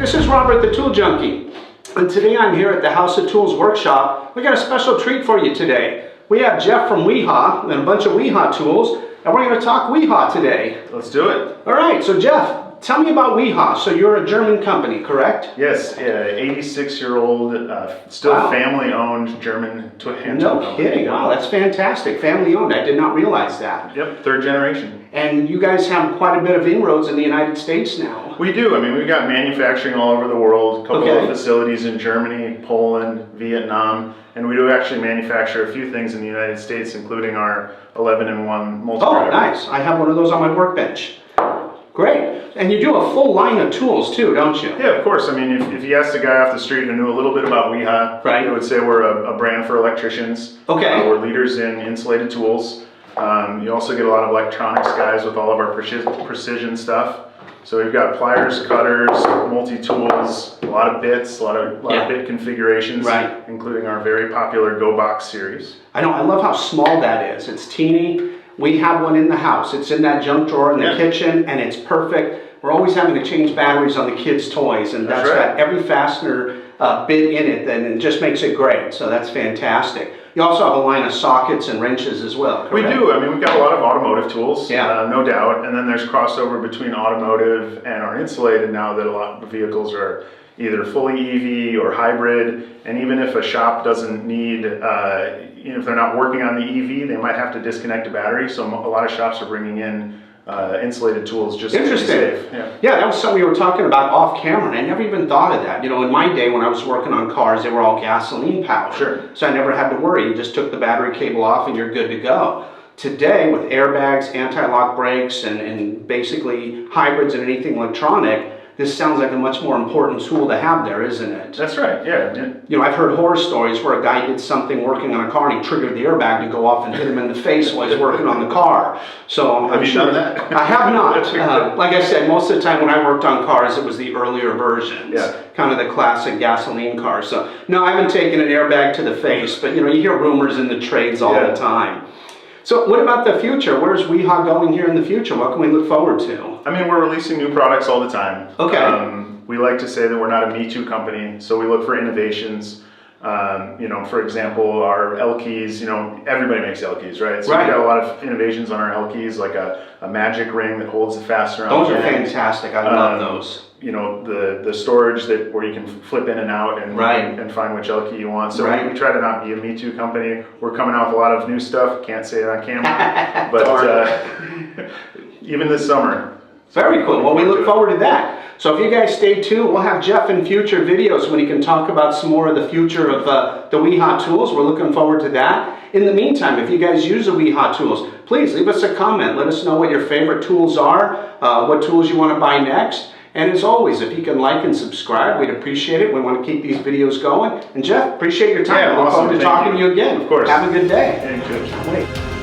This is Robert the Tool Junkie, and today I'm here at the Haus of Tools workshop. We got a special treat for you today. We have Jeff from Wiha and a bunch of Wiha tools, and we're going to talk Wiha today. Let's do it. All right, so Jeff, tell me about Wiha. So you're a German company, correct? Yes, 86-year-old, still Wow. family-owned German hand tool No company. kidding. Wow, that's fantastic. Family owned. I did not realize that. Yep, third generation. And you guys have quite a bit of inroads in the United States now. We do. I mean, we've got manufacturing all over the world, a couple Okay. of facilities in Germany, Poland, Vietnam, and we do actually manufacture a few things in the United States, including our 11-in-1 multi-driver. Oh, nice. I have one of those on my workbench. Great. And you do a full line of tools too, don't you? Yeah, of course. I mean, if you asked a guy off the street who knew a little bit about Wiha, Right. he would say we're a brand for electricians. Okay. We're leaders in insulated tools. You also get a lot of electronics guys with all of our precision stuff. So we've got pliers, cutters, multi-tools, a lot of bits, a lot of bit configurations, Right. including our very popular Go Box series. I know, I love how small that is. It's teeny. We have one in the house. It's in that junk drawer in the kitchen, and it's perfect. We're always having to change batteries on the kids' toys, and that's right. got every fastener bit in it, and it just makes it great. So that's fantastic. You also have a line of sockets and wrenches as well, correct? We do. I mean, we've got a lot of automotive tools, Yeah. no doubt. And then there's crossover between automotive and our insulated now that a lot of vehicles are either fully EV or hybrid. And even if a shop doesn't need, if they're not working on the EV, they might have to disconnect a battery. So a lot of shops are bringing in insulated tools just to be Interesting. safe. Yeah, that was something we were talking about off camera, and I never even thought of that. You know, in my day when I was working on cars, they were all gasoline powered. Sure. So I never had to worry. You just took the battery cable off and you're good to go. Today, with airbags, anti-lock brakes, and basically hybrids and anything electronic, this sounds like a much more important tool to have there, isn't it? That's right, yeah. You know, I've heard horror stories where a guy did something working on a car and he triggered the airbag to go off and hit him in the face while he's working on the car. So Have you done that? I have not. Like I said, most of the time when I worked on cars, it was the earlier versions. Yeah. Kind of the classic gasoline cars. So, no, I haven't taken an airbag to the face, but you know, you hear rumors in the trades all the time. So what about the future? Where's Wiha going here in the future? What can we look forward to? I mean, we're releasing new products all the time. Okay. We like to say that we're not a Me Too company, so we look for innovations. You know, for example, our L keys, you know, everybody makes L keys, right? So we've got a lot of innovations on our L keys, like a magic ring that holds the fastener on Those the are end. fantastic. I love those. You know, the storage that where you can flip in and out and find which L key you want. So we try to not be a Me Too company. We're coming out with a lot of new stuff. Can't say it on camera, but even this summer. Very cool. Well, we look forward to that. So if you guys stay tuned, we'll have Jeff in future videos when he can talk about some more of the future of the Wiha tools. We're looking forward to that. In the meantime, if you guys use the Wiha tools, please leave us a comment. Let us know what your favorite tools are, what tools you want to buy next. And as always, if you can like and subscribe, we'd appreciate it. We want to keep these videos going. And Jeff, appreciate your time. Yeah, I look forward to talking to you again. Of course. Have a good day. Thank you. Wait.